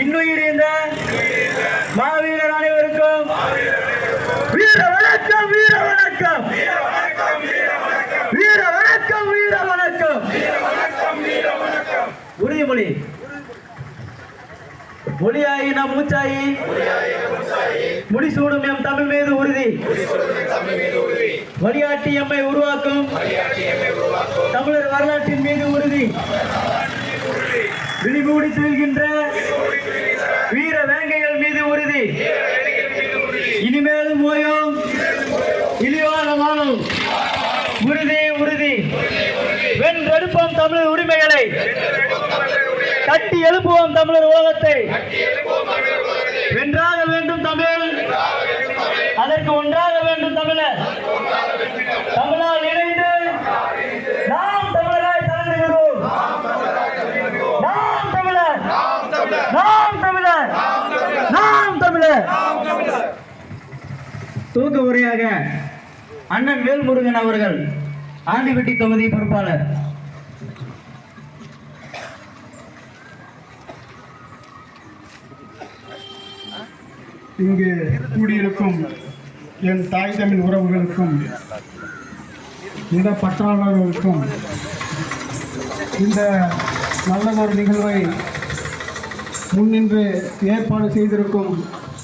இன்னுயிர் இந்த மாவீரர் அனைவருக்கும் வீர வணக்கம், வீர வணக்கம், வீர வணக்கம், வீர வணக்கம். உறுதிமொழி. மொழியாயி நம் மூச்சாயி, முடிசூடும் எம் தமிழ் மீது உறுதி. வழிகாட்டி எம்மை உருவாக்கும் தமிழர் வரலாற்றின் மீது உறுதி. விழிமூடி செல்கின்ற வீர வேங்கைகள் மீது உறுதி. இனிமேலும் ஓயும் இழிவான வாழும் உறுதி, உறுதி. வென்றெடுப்போம் தமிழர் உரிமைகளை, கட்டி எழுப்புவோம் தமிழர் உலகத்தை. வென்றாக வேண்டும் தமிழ், அதற்கு ஒன்றாக வேண்டும் தமிழர். தமிழால் இணைந்து நாம் தமிழராய் கலந்துகிறோம். நாம் தமிழர், நாம் தமிழர், நாம் தமிழர். துவக்க உரையாக அண்ணன் வேல்முருகன் அவர்கள், ஆண்டிப்பட்டி தொகுதி பொறுப்பாளர். இங்கு கூடியிருக்கும் என் தாய் தமிழ் உறவுகளுக்கும் இட பற்றாளர்களுக்கும் இந்த நல்லதொரு நிகழ்வை முன்னின்று ஏற்பாடு செய்திருக்கும்